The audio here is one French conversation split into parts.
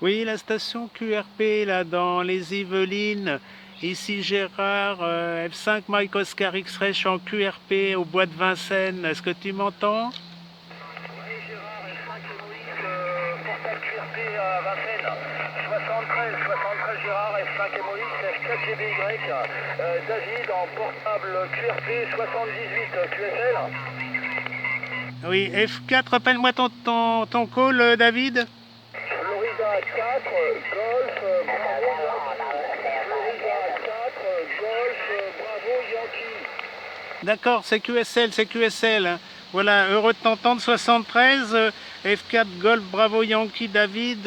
Oui, la station QRP, là, dans les Yvelines. Ici Gérard, F5 Mike Oscar X-Ray, je suis en QRP au bois de Vincennes. Est-ce que tu m'entends? Oui, Gérard, F5 MOX, portable QRP à Vincennes. 73 Gérard, F5 MOX, F4 GBY. David en portable QRP 78 QSL. Oui, F4, rappelle-moi ton call, David. Florida 4, Golf, Bravo Yankee. Florida 4, Golf, Bravo Yankee. D'accord, c'est QSL, c'est QSL, hein. Voilà, heureux de t'entendre, 73, F4 Golf Bravo Yankee David,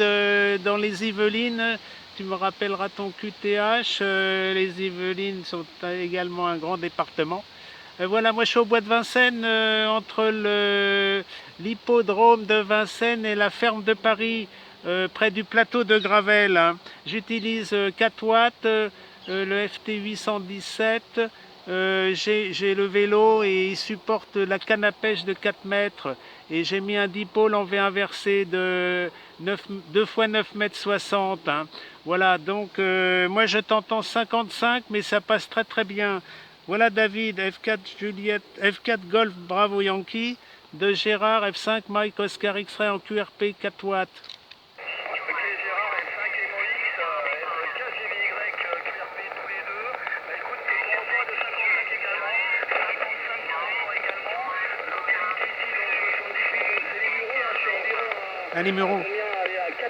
dans les Yvelines. Tu me rappelleras ton QTH. Les Yvelines sont également un grand département. Voilà, moi je suis au bois de Vincennes, entre l'hippodrome de Vincennes et la ferme de Paris, près du plateau de Gravel, hein. J'utilise 4 watts, le FT 817. J'ai le vélo et il supporte la canne à pêche de 4 mètres. Et j'ai mis un dipôle en V inversé de 2 x 9 mètres 60, hein. Voilà, donc moi je t'entends 55, mais ça passe très très bien. Voilà David, F4 Juliette, F4 Golf Bravo Yankee, de Gérard, F5 Mike Oscar X-Ray en QRP 4 watts. Ok Gérard, F5 MOX, F4 GBY, QRP tous les deux. Bah écoute, ton envoi de 55 également, 55 ton envoi également. Localité ici dans le 78, donc c'est les Mureaux, hein, je suis environ Un numéro. combien, allez, à 4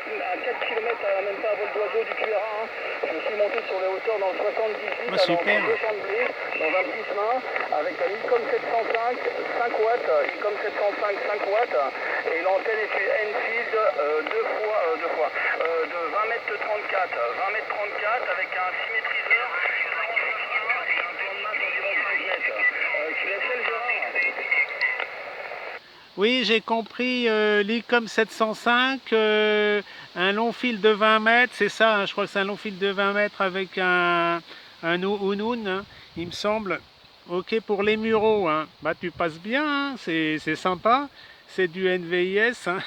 km, même pas à vol d'oiseau du QRA, hein. Je suis monté sur les hauteurs dans le 78, Oh, là, dans super. deux champs de blé, dans un petit chemin, avec un Icom 705, 5 watts, Icom 705, 5 watts, et l'antenne est une Enfield de 20 mètres 34, 20 mètres 34 avec un symétriseur 49.1 et un plan de masse d'environ 5 mètres. Tu laisses le Gérard? Oui, j'ai compris, l'ICOM 705, un long fil de 20 mètres, c'est ça, hein, je crois que c'est un long fil de 20 mètres avec un Unun, hein, il me semble. Ok pour les Mureaux, hein. Bah tu passes bien, hein, c'est sympa, c'est du NVIS, hein.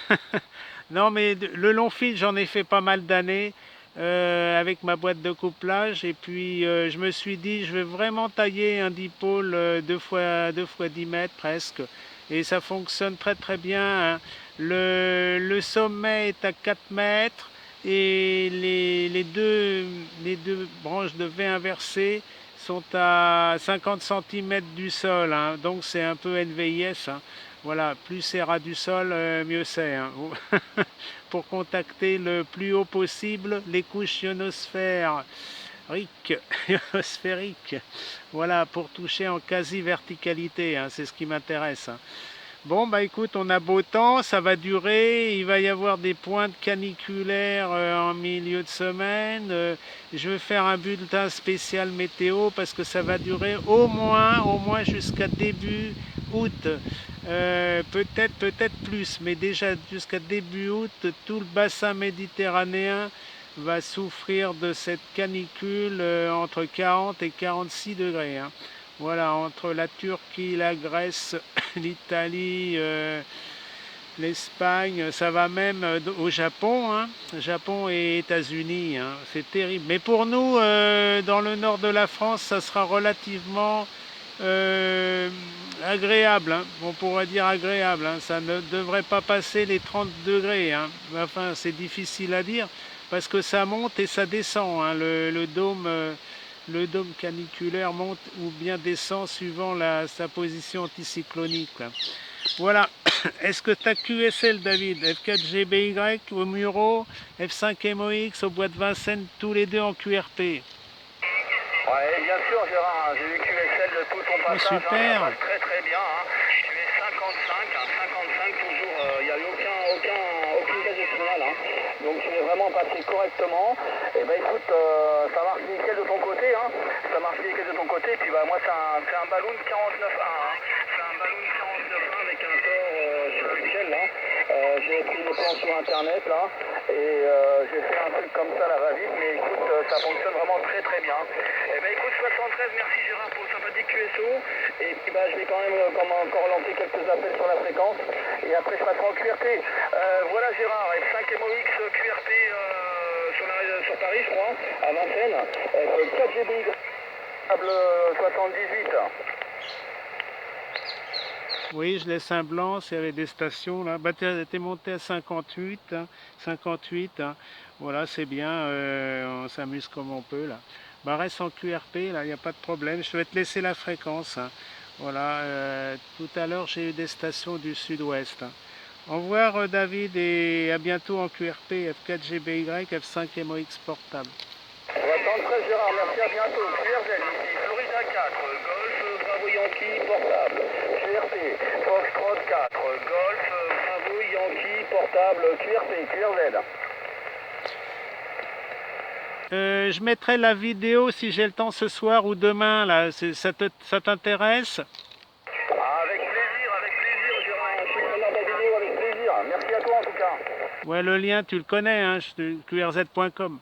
Non mais le long fil, j'en ai fait pas mal d'années, avec ma boîte de couplage, et puis je me suis dit je vais vraiment tailler un dipôle, 2 fois 10 mètres presque, et ça fonctionne très très bien, hein. Le sommet est à 4 mètres et les deux branches de V inversées sont à 50 cm du sol, hein. Donc c'est un peu NVIS, hein. Voilà, plus c'est ras du sol, mieux c'est, hein. Pour contacter le plus haut possible les couches ionosphériques. Ionosphériques. Voilà, pour toucher en quasi-verticalité, hein, c'est ce qui m'intéresse, hein. Bon, bah écoute, on a beau temps, ça va durer, il va y avoir des pointes caniculaires en milieu de semaine. Je vais faire un bulletin spécial météo parce que ça va durer au moins jusqu'à début août. Peut-être plus, mais déjà jusqu'à début août, tout le bassin méditerranéen va souffrir de cette canicule entre 40 et 46 degrés, hein. Voilà, entre la Turquie, la Grèce, l'Italie, l'Espagne, ça va même au Japon, hein. Japon et États-Unis, hein. C'est terrible. Mais pour nous, dans le nord de la France, ça sera relativement euh, agréable, hein. On pourrait dire agréable, hein. Ça ne devrait pas passer les 30 degrés, hein. Enfin, c'est difficile à dire parce que ça monte et ça descend, hein. Le dôme caniculaire monte ou bien descend suivant sa position anticyclonique, là. Voilà. Est-ce que tu as QSL, David? F4 GBY au Muro, F5 MOX au bois de Vincennes, tous les deux en QRP. Ouais, bien sûr Gérard, j'ai vu QSL de tout ton Oh, passage, hein, ça super. passe très très bien, hein. Tu es 55, hein, 55 toujours, il n'y a eu aucune case de signal, hein. Donc tu es vraiment passé correctement. Et ben écoute, ça marche nickel de ton côté, hein. Ça marche nickel de ton côté, et puis bah moi c'est un ballon 49.1, hein. C'est un ballon 49.1 avec un tort sur Excel là. J'ai pris les plans sur internet là, et j'ai fait un truc comme ça là va-vite, mais écoute, ça fonctionne vraiment très très bien. Eh ben écoute 73, merci Gérard pour le sympathique QSO, et puis bah je vais quand même encore lancer quelques appels sur la fréquence, et après je passerai en QRT. Voilà Gérard, F5 MOX QRT Paris, je crois, à Vincennes. 4 GBY, câble 78. Oui, je laisse un blanc, s'il y avait des stations là. Bah, t'es monté à 58, hein, 58, hein. Voilà, c'est bien, on s'amuse comme on peut là. Bah, reste en QRP, là, il n'y a pas de problème. Je vais te laisser la fréquence, hein. Voilà, tout à l'heure, j'ai eu des stations du sud-ouest, hein. Au revoir, David, et à bientôt en QRP, F4 GBY, F5 MOX portable. On va attendre très Gérard, merci, à bientôt. QRZ ici, Florida 4, Golf, Bravo Yankee, portable. QRP, Foxtrot 4, Golf, Bravo Yankee, portable, QRP, QRZ. Je mettrai la vidéo si j'ai le temps ce soir ou demain, là. Ça t'intéresse? Avec plaisir, Gérard. Je suis preneur de la vidéo avec plaisir. Merci à toi en tout cas. Ouais, le lien, tu le connais, hein, qrz.com.